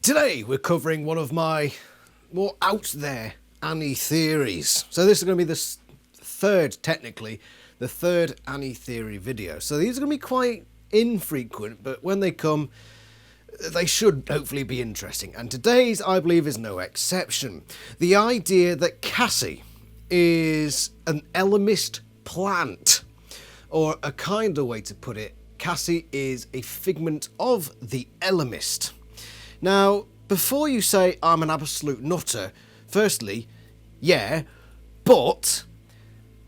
Today we're covering one of my more out there AniTheories. So this is going to be the third AniTheory video. So these are going to be quite infrequent, but when they come, they should hopefully be interesting. And today's, I believe, is no exception. The idea that Cassie is an Elemist plant, or a kinder way to put it, Cassie is a figment of the Elemist. Now, before you say I'm an absolute nutter, firstly, yeah, but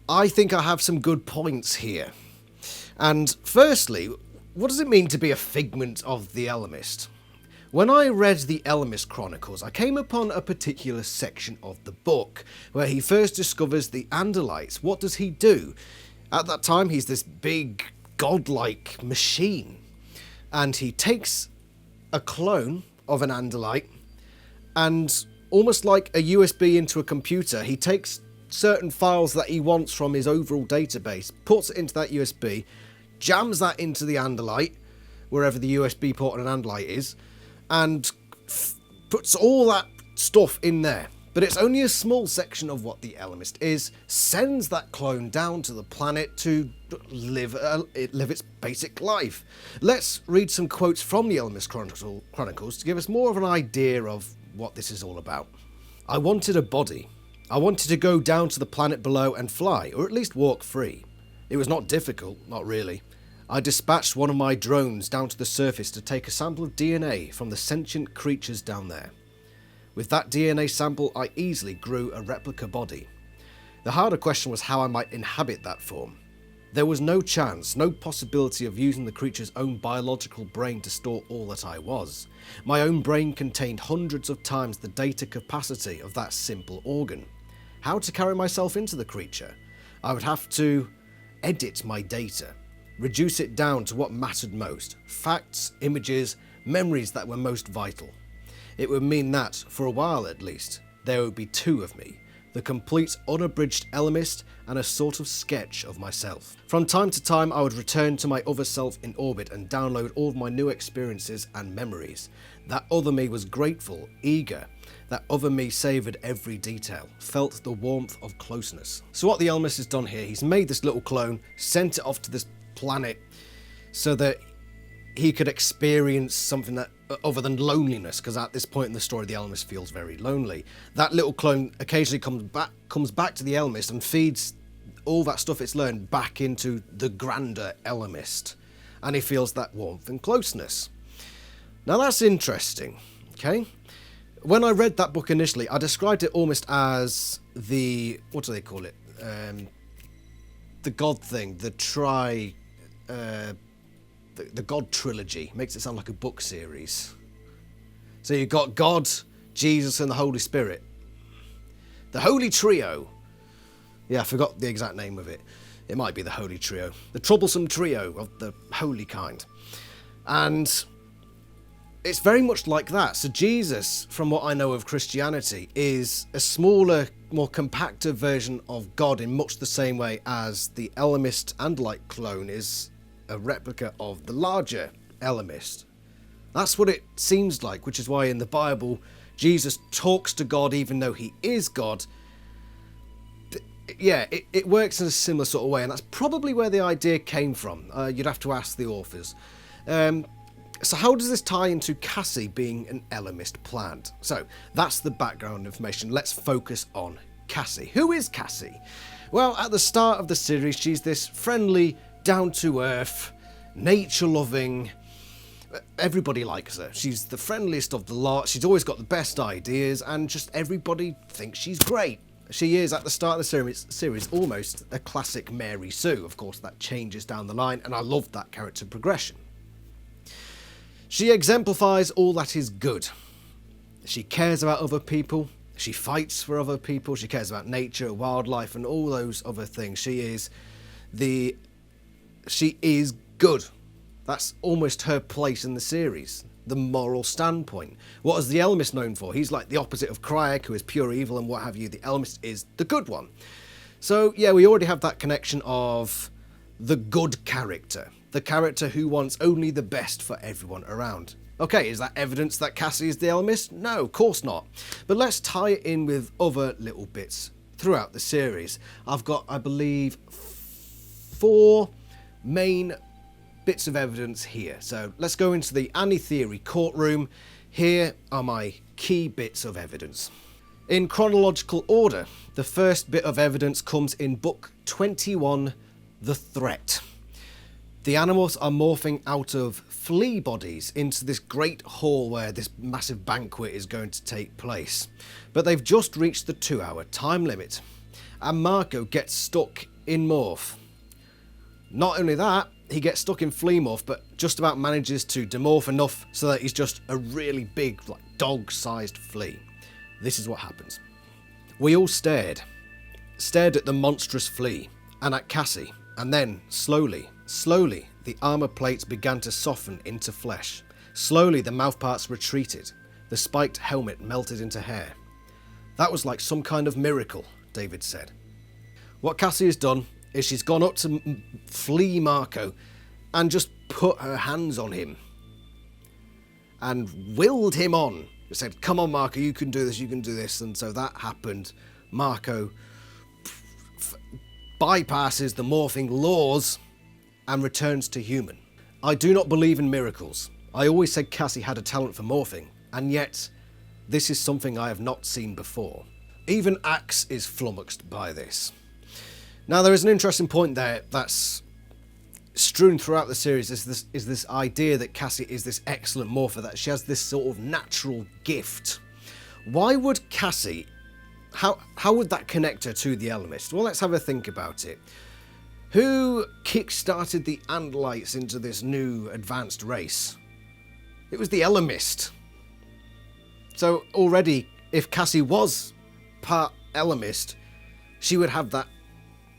I think I have some good points here. And firstly, what does it mean to be a figment of the Elemist? When I read the Ellimist Chronicles, I came upon a particular section of the book where he first discovers the Andalites. What does he do? At that time, he's this big, godlike machine. And he takes a clone of an Andalite and, almost like a USB into a computer, he takes certain files that he wants from his overall database, puts it into that USB, jams that into the Andalite, wherever the USB port on an Andalite is, and puts all that stuff in there. But it's only a small section of what the Elemist is, sends that clone down to the planet to live its basic life. Let's read some quotes from the Ellimist Chronicles to give us more of an idea of what this is all about. I wanted a body. I wanted to go down to the planet below and fly, or at least walk free. It was not difficult, not really. I dispatched one of my drones down to the surface to take a sample of DNA from the sentient creatures down there. With that DNA sample, I easily grew a replica body. The harder question was how I might inhabit that form. There was no chance, no possibility of using the creature's own biological brain to store all that I was. My own brain contained hundreds of times the data capacity of that simple organ. How to carry myself into the creature? I would have to edit my data, reduce it down to what mattered most, facts, images, memories that were most vital. It would mean that, for a while at least, there would be two of me, the complete unabridged Ellimist and a sort of sketch of myself. From time to time I would return to my other self in orbit and download all of my new experiences and memories. That other me was grateful, eager. That other me savoured every detail, felt the warmth of closeness. So what the Ellimist has done here, he's made this little clone, sent it off to this planet so that he could experience something that other than loneliness, because at this point in the story the Ellimist feels very lonely. That little clone occasionally comes back to the Ellimist and feeds all that stuff it's learned back into the grander Ellimist, and he feels that warmth and closeness. Now that's interesting, okay? When I read that book initially, I described it almost as the, what do they call it? The God thing, the God trilogy. Makes it sound like a book series. So you've got God, Jesus, and the Holy Spirit. The Holy Trio. Yeah, I forgot the exact name of it. It might be the Holy Trio. The troublesome trio of the holy kind. And it's very much like that. So Jesus, from what I know of Christianity, is a smaller, more compacted version of God in much the same way as the Ellimist Andalite clone is a replica of the larger Ellimist. That's what it seems like, which is why in the Bible Jesus talks to God even though he is God. Yeah, it works in a similar sort of way, and that's probably where the idea came from. You'd have to ask the authors. So how does this tie into Cassie being an Ellimist plant? So that's the background information. Let's focus on Cassie. Who is Cassie? Well, at the start of the series, she's this friendly, down-to-earth, nature-loving, everybody likes her. She's the friendliest of the lot, she's always got the best ideas, and just everybody thinks she's great. She is, at the start of the series, almost a classic Mary Sue. Of course, that changes down the line, and I love that character progression. She exemplifies all that is good. She cares about other people, she fights for other people, she cares about nature, wildlife, and all those other things. She is good. That's almost her place in the series. The moral standpoint. What is the Ellimist known for? He's like the opposite of Craig, who is pure evil and what have you. The Ellimist is the good one. So yeah, we already have that connection of the good character. The character who wants only the best for everyone around. Okay, is that evidence that Cassie is the Elemist? No, of course not. But let's tie it in with other little bits throughout the series. I've got, I believe, 4 main bits of evidence here. So let's go into the AniTheory courtroom. Here are my key bits of evidence. In chronological order, the first bit of evidence comes in book 21, The Threat. The Animorphs are morphing out of flea bodies into this great hall where this massive banquet is going to take place. But they've just reached the 2-hour time limit, and Marco gets stuck in Morph. Not only that, he gets stuck in flea morph, but just about manages to demorph enough so that he's just a really big, like, dog-sized flea. This is what happens. We all stared at the monstrous flea, and at Cassie, and then, slowly, the armour plates began to soften into flesh. Slowly, the mouthparts retreated. The spiked helmet melted into hair. That was like some kind of miracle, David said. What Cassie has done is she's gone up to Flea Marco and just put her hands on him and willed him on. She said, come on, Marco, you can do this, you can do this. And so that happened. Marco bypasses the morphing laws and returns to human. I do not believe in miracles. I always said Cassie had a talent for morphing, and yet this is something I have not seen before. Even Axe is flummoxed by this. Now, there is an interesting point there that's strewn throughout the series, is this idea that Cassie is this excellent morpher, that she has this sort of natural gift. Why would Cassie, how would that connect her to the Elemist? Well, let's have a think about it. Who kick-started the Andalites into this new advanced race? It was the Elemist. So already, if Cassie was part Elemist, she would have that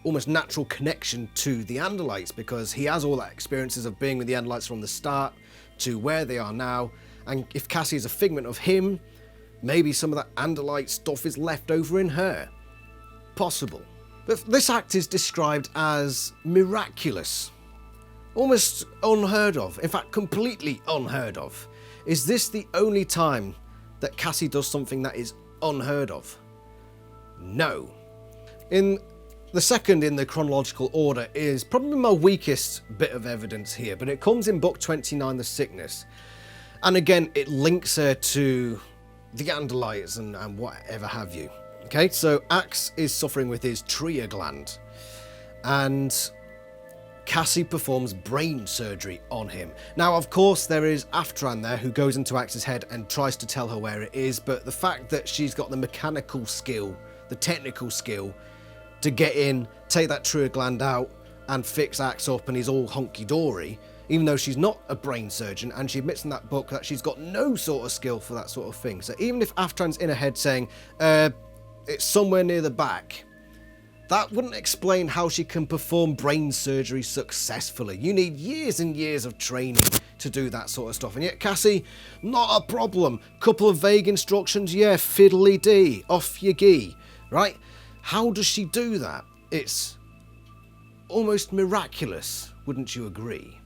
almost natural connection to the Andalites, because he has all that experiences of being with the Andalites from the start to where they are now. And if Cassie is a figment of him, maybe some of that Andalite stuff is left over in her. Possible. But this act is described as miraculous. Almost unheard of. In fact, completely unheard of. Is this the only time that Cassie does something that is unheard of? No. The second in the chronological order is probably my weakest bit of evidence here, but it comes in book 29, The Sickness. And again, it links her to the Andalites and whatever have you. Okay, so Axe is suffering with his Tria gland, and Cassie performs brain surgery on him. Now, of course, there is Aftran there who goes into Axe's head and tries to tell her where it is, but the fact that she's got the mechanical skill, the technical skill, to get in, take that Tria gland out, and fix Axe up and he's all hunky-dory, even though she's not a brain surgeon, and she admits in that book that she's got no sort of skill for that sort of thing. So even if Aftran's in her head saying, it's somewhere near the back, that wouldn't explain how she can perform brain surgery successfully. You need years and years of training to do that sort of stuff. And yet Cassie, not a problem. Couple of vague instructions, yeah, fiddly-dee, off you gee, right? How does she do that? It's almost miraculous, wouldn't you agree?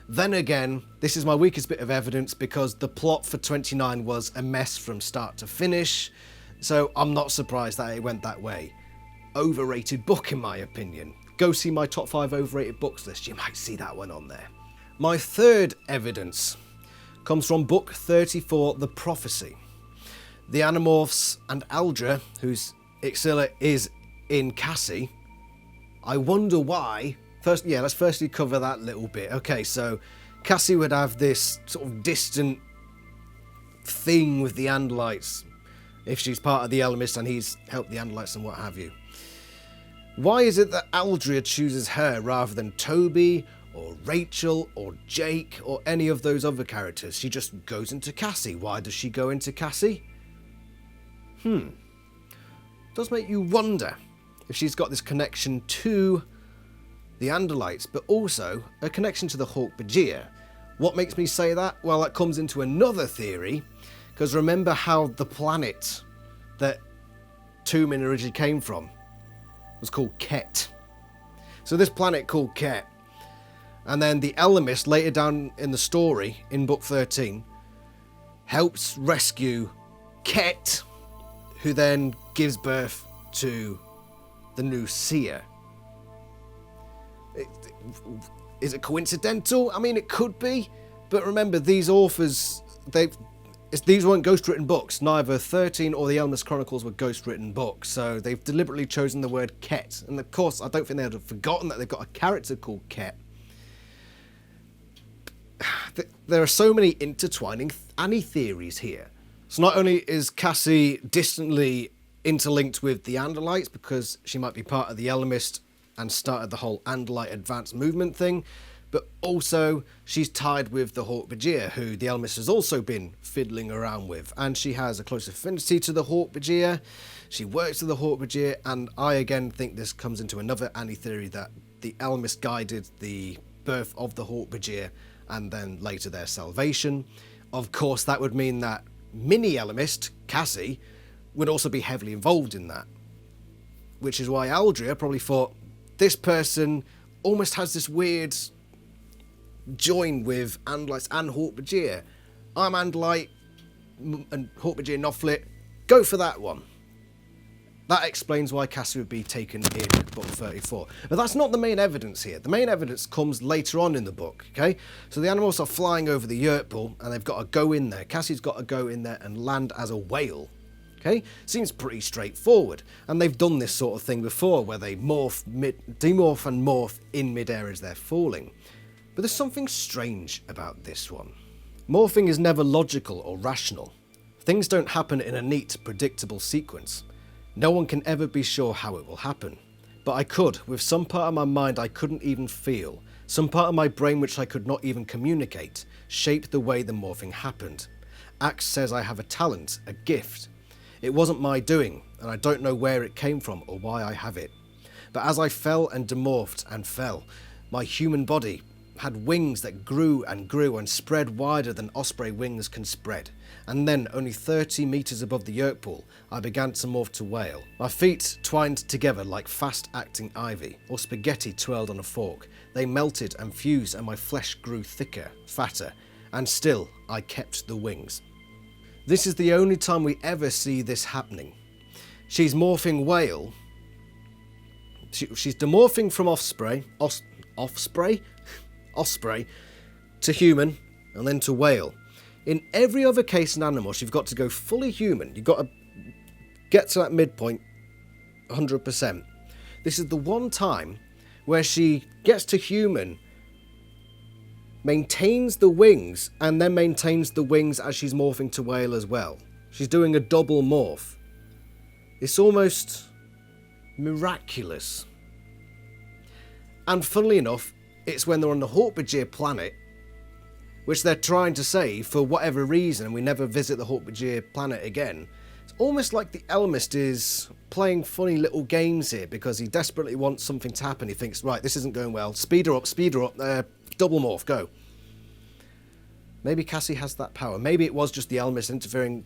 Then again, this is my weakest bit of evidence because the plot for 29 was a mess from start to finish. So I'm not surprised that it went that way. Overrated book, in my opinion. Go see my top 5 overrated books list. You might see that one on there. My third evidence comes from book 34, The Prophecy. The Animorphs and Aldrea, whose Ixilla is in Cassie. I wonder why. Let's firstly cover that little bit. Okay, so Cassie would have this sort of distant thing with the Andalites, if she's part of the Elemist and he's helped the Andalites and what have you. Why is it that Aldrea chooses her rather than Toby or Rachel or Jake or any of those other characters? She just goes into Cassie. Why does she go into Cassie? Does make you wonder if she's got this connection to the Andalites, but also a connection to the Hawk-Bajir. What makes me say that? Well, that comes into another theory, because remember how the planet that Tumen originally came from was called Ket. So this planet called Ket, and then the Ellimist later down in the story, in book 13, helps rescue Ket, who then gives birth to the new seer. Is it coincidental? I mean, it could be, but remember, these authors, these weren't ghost-written books. Neither 13 or the Elemist Chronicles were ghost-written books, so they've deliberately chosen the word Ket. And of course, I don't think they'd have forgotten that they've got a character called Ket. There are so many intertwining AniTheories here. So not only is Cassie distantly interlinked with the Andalites, because she might be part of the Ellimist and started the whole Andalite advanced movement thing, but also she's tied with the Hork-Bajir, who the Ellimist has also been fiddling around with, and she has a close affinity to the Hork-Bajir. She works with the Hork-Bajir, and I again think this comes into another AniTheory, that the Ellimist guided the birth of the Hork-Bajir and then later their salvation. Of course, that would mean that mini-Ellimist, Cassie, would also be heavily involved in that, which is why Aldrea probably thought, this person almost has this weird join with Andalites and Hork-Bajir. I'm Andalite and Hork-Bajir Nothlit. Go for that one. That explains why Cassie would be taken in book 34. But that's not the main evidence here. The main evidence comes later on in the book, okay? So the Animorphs are flying over the Yurt Pool, and they've got to go in there. Cassie's got to go in there and land as a whale. Okay? Seems pretty straightforward. And they've done this sort of thing before, where they demorph and morph in midair as they're falling. But there's something strange about this one. Morphing is never logical or rational. Things don't happen in a neat, predictable sequence. No one can ever be sure how it will happen. But I could, with some part of my mind I couldn't even feel, some part of my brain which I could not even communicate, shape the way the morphing happened. Axe says I have a talent, a gift. It wasn't my doing, and I don't know where it came from or why I have it. But as I fell and demorphed and fell, my human body had wings that grew and spread wider than osprey wings can spread. And then, only 30 metres above the Yurt Pool, I began to morph to whale. My feet twined together like fast-acting ivy, or spaghetti twirled on a fork. They melted and fused, and my flesh grew thicker, fatter, and still I kept the wings. This is the only time we ever see this happening. She's morphing whale. She's demorphing from osprey to human, and then to whale. In every other case in Animorphs, you've got to go fully human. You've got to get to that midpoint 100%. This is the one time where she gets to human, maintains the wings, and then maintains the wings as she's morphing to whale as well. She's doing a double morph. It's almost miraculous. And funnily enough, it's when they're on the Hork-Bajir planet, which they're trying to save for whatever reason, and we never visit the Hork-Bajir planet again. It's almost like the Elemist is playing funny little games here, because he desperately wants something to happen. He thinks, right, this isn't going well. Speed her up, double morph, go. Maybe Cassie has that power. Maybe it was just the Elemist interfering,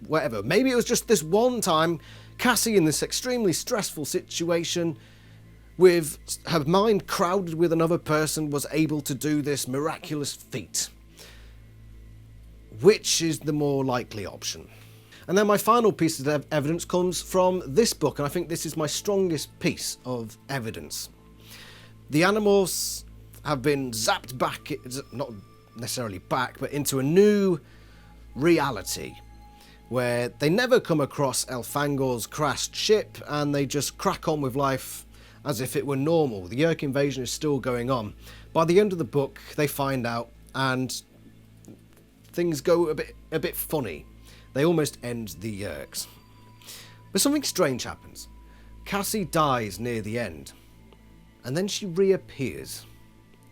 whatever. Maybe it was just this one time, Cassie in this extremely stressful situation, with her mind crowded with another person, was able to do this miraculous feat. Which is the more likely option? And then my final piece of evidence comes from this book, and I think this is my strongest piece of evidence. The Animorphs have been zapped back, not necessarily back, but into a new reality, where they never come across Elfangor's crashed ship, and they just crack on with life as if it were normal. The Yeerk invasion is still going on. By the end of the book, they find out, and things go a bit funny. They almost end the Yeerks. But something strange happens. Cassie dies near the end, and then she reappears.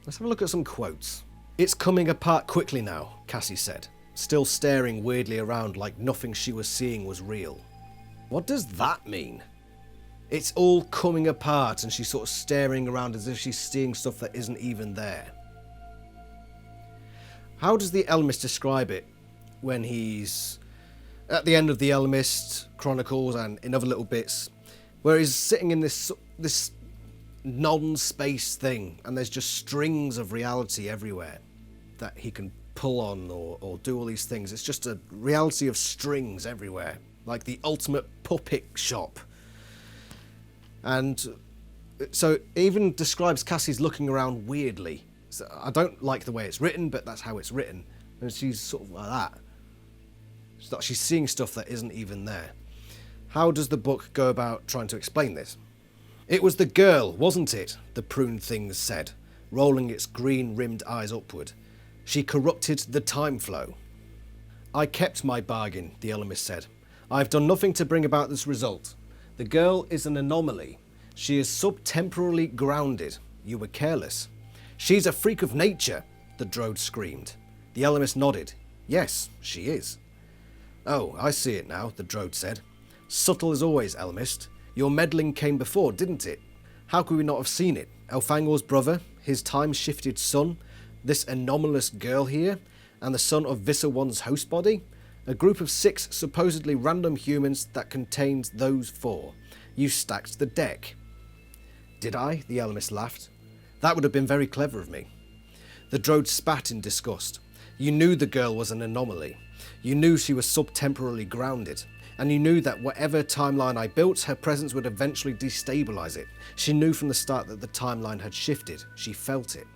Let's have a look at some quotes. "It's coming apart quickly now," Cassie said, still staring weirdly around like nothing she was seeing was real. What does that mean? It's all coming apart, and she's sort of staring around as if she's seeing stuff that isn't even there. How does the Ellimist describe it when he's at the end of the Ellimist Chronicles and in other little bits, where he's sitting in this non-space thing, and there's just strings of reality everywhere that he can pull on or do all these things. It's just a reality of strings everywhere, like the ultimate puppet shop. And so it even describes Cassie's looking around weirdly. So I don't like the way it's written, but that's how it's written. And she's sort of like that. She's seeing stuff that isn't even there. How does the book go about trying to explain this? It was the girl, wasn't it? The prune thing said, rolling its green-rimmed eyes upward. She corrupted the time flow. I kept my bargain, the Elemist said. I've done nothing to bring about this result. The girl is an anomaly. She is subtemporally grounded. You were careless. She's a freak of nature, the Drode screamed. The Elemist nodded. Yes, she is. Oh, I see it now, the Drode said. Subtle as always, Elemist. Your meddling came before, didn't it? How could we not have seen it? Elfangor's brother, his time-shifted son, this anomalous girl here, and the son of Visser One's host body? A group of 6 supposedly random humans that contains those 4. You stacked the deck. Did I? The Elemist laughed. That would have been very clever of me. The Drode spat in disgust. You knew the girl was an anomaly. You knew she was subtemporally grounded. And you knew that whatever timeline I built, her presence would eventually destabilize it. She knew from the start that the timeline had shifted. She felt it.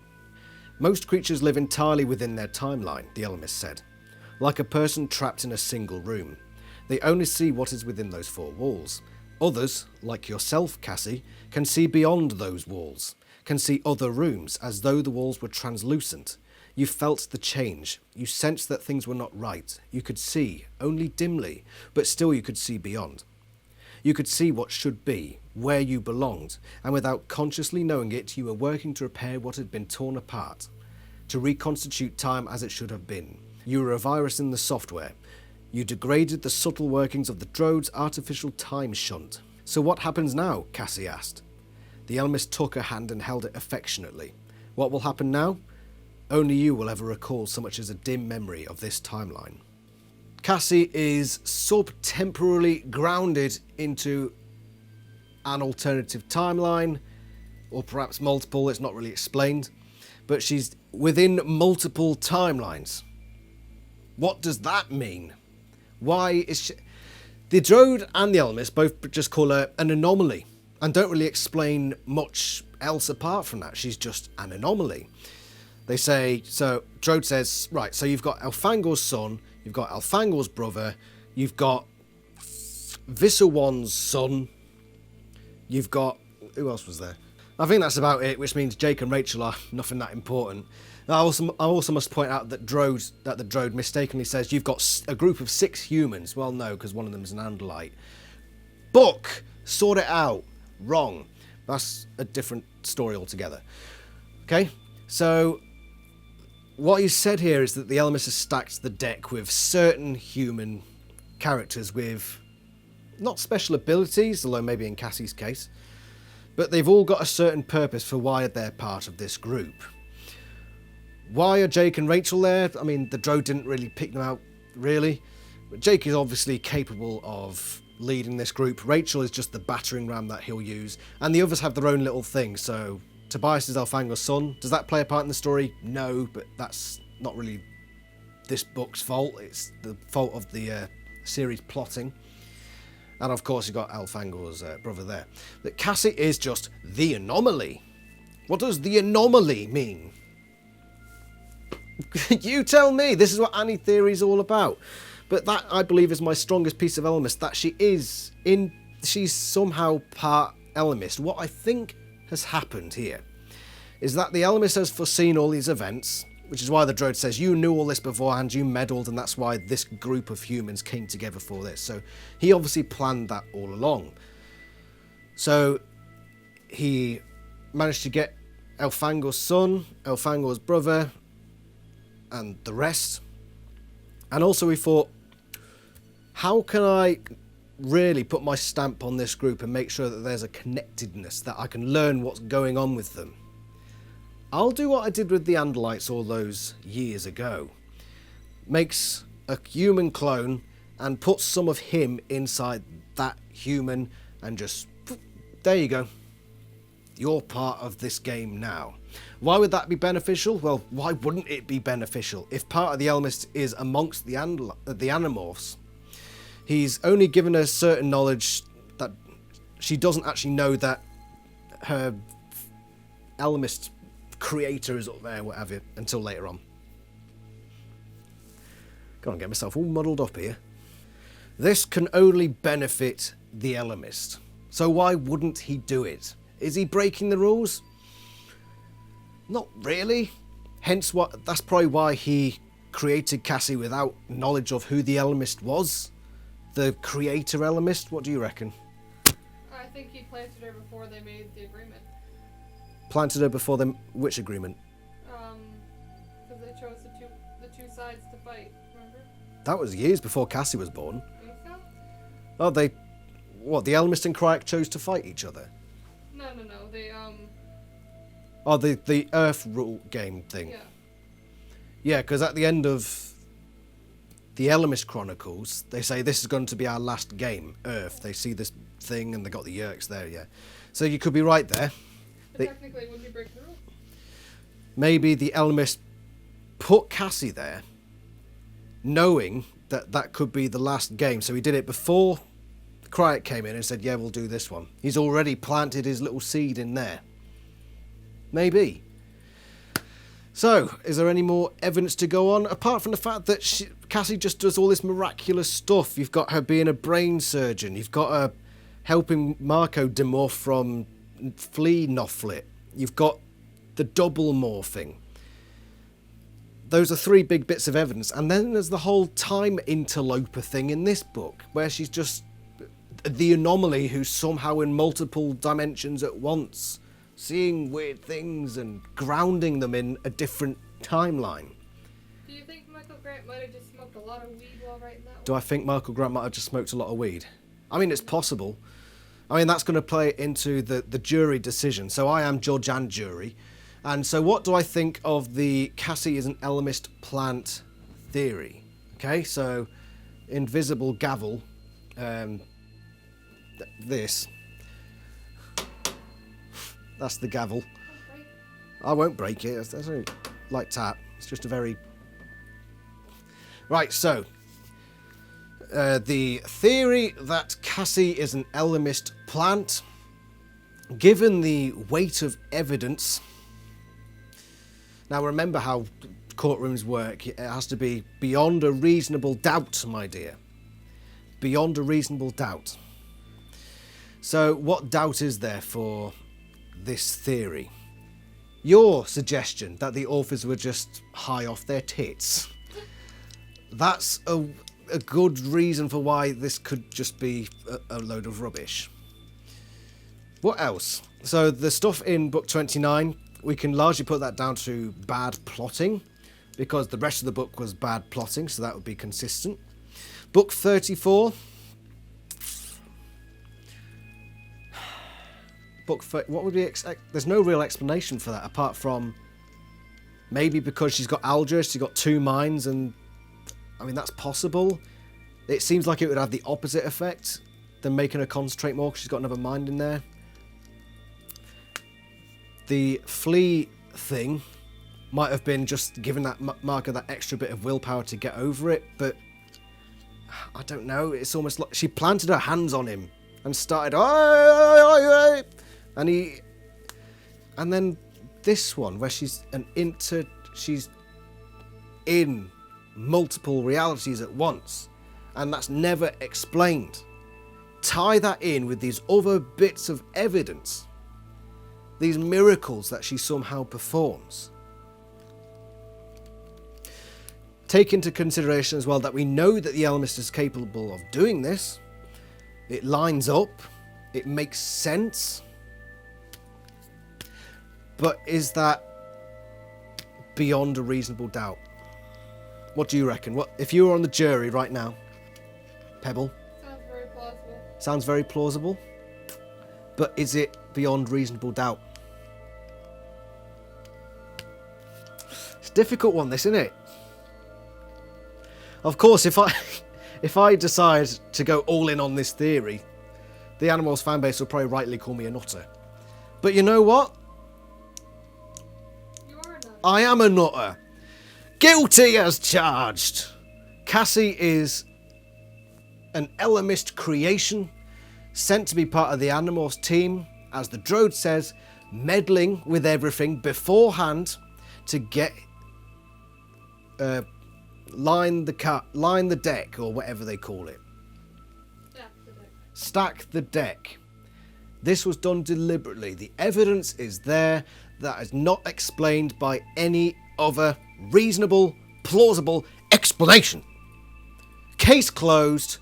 Most creatures live entirely within their timeline, the Elemist said. Like a person trapped in a single room. They only see what is within those 4 walls. Others, like yourself, Cassie, can see beyond those walls, can see other rooms as though the walls were translucent. You felt the change. You sensed that things were not right. You could see, only dimly, but still you could see beyond. You could see what should be, where you belonged, and without consciously knowing it, you were working to repair what had been torn apart, to reconstitute time as it should have been. You were a virus in the software. You degraded the subtle workings of the Drode's artificial time shunt. So what happens now? Cassie asked. The Elemist took her hand and held it affectionately. What will happen now? Only you will ever recall so much as a dim memory of this timeline. Cassie is subtemporally grounded into an alternative timeline, or perhaps multiple, it's not really explained, but she's within multiple timelines. What does that mean? Why is she... The Drode and the Elemist both just call her an anomaly and don't really explain much else apart from that. She's just an anomaly. They say, so Drode says, right, so you've got Elfangor's son, you've got Elfangor's brother, you've got Visser One's son, you've got, who else was there? I think that's about it, which means Jake and Rachel are nothing that important. I also must point out that the Drode mistakenly says you've got a group of 6 humans. Well, no, because one of them is an Andalite. Book! Sort it out. Wrong. That's a different story altogether. Okay? So, what he said here is that the Elemist has stacked the deck with certain human characters with not special abilities, although maybe in Cassie's case, but they've all got a certain purpose for why they're part of this group. Why are Jake and Rachel there? I mean, the Drode didn't really pick them out, really. But Jake is obviously capable of leading this group. Rachel is just the battering ram that he'll use. And the others have their own little thing. So, Tobias is Elfangor's son. Does that play a part in the story? No, but that's not really this book's fault. It's the fault of the series plotting. And of course, you've got Elfangor's brother there. But Cassie is just the anomaly. What does the anomaly mean? You tell me. This is what AniTheory is all about. But that, I believe, is my strongest piece of Elemist, that she's somehow part Elemist. What I think has happened here is that the Elemist has foreseen all these events, which is why the Drode says, you knew all this beforehand, you meddled, and that's why this group of humans came together for this. So he obviously planned that all along. So he managed to get Elfangor's son, Elfangor's brother, and the rest. And also he thought, how can I really put my stamp on this group and make sure that there's a connectedness, that I can learn what's going on with them? I'll do what I did with the Andalites all those years ago. Makes a human clone and puts some of him inside that human and just, there you go. You're part of this game now. Why would that be beneficial? Well, why wouldn't it be beneficial? If part of the Elemist is amongst the Animorphs, he's only given her certain knowledge that she doesn't actually know that her Ellimist creator is up there, whatever, until later on. Go on, get myself all muddled up here. This can only benefit the Ellimist. So why wouldn't he do it? Is he breaking the rules? Not really. Hence, that's probably why he created Cassie without knowledge of who the Ellimist was. The creator Elemist. What do you reckon? I think he planted her before they made the agreement. Planted her before them. Which agreement? Because they chose the two sides to fight. Remember? That was years before Cassie was born. Think so? Oh, the Ellimist and Cryak chose to fight each other? No. They Oh, the Earth rule game thing. Yeah. Yeah, because at the end of the Elemist Chronicles, they say this is going to be our last game, Earth. They see this thing and they got the Yerks there, yeah. So you could be right there. But technically, would you break the rule? Maybe the Elemist put Cassie there, knowing that that could be the last game. So he did it before Cryak came in and said, yeah, we'll do this one. He's already planted his little seed in there. Maybe. So, is there any more evidence to go on? Apart from the fact that Cassie just does all this miraculous stuff. You've got her being a brain surgeon. You've got her helping Marco demorph from flea Nofflit. You've got the double morphing. Those are three big bits of evidence. And then there's the whole time interloper thing in this book, where she's just the anomaly who's somehow in multiple dimensions at once, seeing weird things and grounding them in a different timeline. Do you think Michael Grant might have just smoked a lot of weed while writing that one? Do I think Michael Grant might have just smoked a lot of weed? I mean, it's possible. I mean, that's going to play into the jury decision. So I am judge and jury. And so what do I think of the Cassie is an Ellimist plant theory? Okay, so invisible gavel, this. That's the gavel. Okay. I won't break it. That's a light tap. It's just a very... Right, so... the theory that Cassie is an Ellimist plant, given the weight of evidence... Now remember how courtrooms work. It has to be beyond a reasonable doubt, my dear. Beyond a reasonable doubt. So what doubt is there for this theory? Your suggestion that the authors were just high off their tits. That's a good reason for why this could just be a load of rubbish. What else? So the stuff in book 29, we can largely put that down to bad plotting, because the rest of the book was bad plotting, so that would be consistent. Book 34. What would we expect? There's no real explanation for that, apart from maybe because she's got Aldrea, she's got two minds, and I mean, that's possible. It seems like it would have the opposite effect than making her concentrate more because she's got another mind in there. The flea thing might have been just giving that marker that extra bit of willpower to get over it, but I don't know. It's almost like she planted her hands on him and started, and then this one where she's in multiple realities at once, and that's never explained. Tie that in with these other bits of evidence, these miracles that she somehow performs. Take into consideration as well that we know that the Elemist is capable of doing this. It lines up, it makes sense, but is that beyond a reasonable doubt? What do you reckon? What if you were on the jury right now, Pebble? Sounds very plausible. Sounds very plausible, but is it beyond reasonable doubt? It's a difficult one, this, isn't it? Of course, if I decide to go all in on this theory, the Animorphs fanbase will probably rightly call me a nutter. But you know what? I am a nutter. Guilty as charged. Cassie is an Elemist creation, sent to be part of the Animorphs team, as the droid says, meddling with everything beforehand to get line the deck, or whatever they call it. Stack the deck. This was done deliberately. The evidence is there. That is not explained by any other reasonable, plausible explanation. Case closed.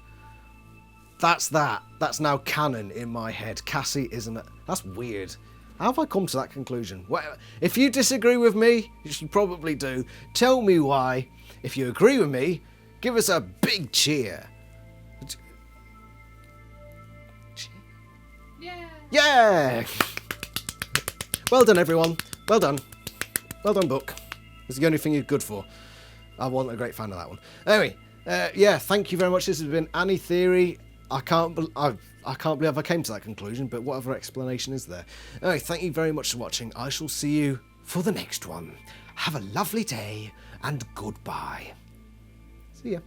That's that. That's now canon in my head. Cassie isn't it? That's weird. How have I come to that conclusion? Well, if you disagree with me, you probably do. Tell me why. If you agree with me, give us a big cheer. Yeah. Yeah! Well done, everyone. Well done. Well done, book. It's the only thing you're good for. I wasn't a great fan of that one. Anyway, yeah, thank you very much. This has been AniTheory. I can't believe I came to that conclusion, but what other explanation is there? Anyway, thank you very much for watching. I shall see you for the next one. Have a lovely day, and goodbye. See ya.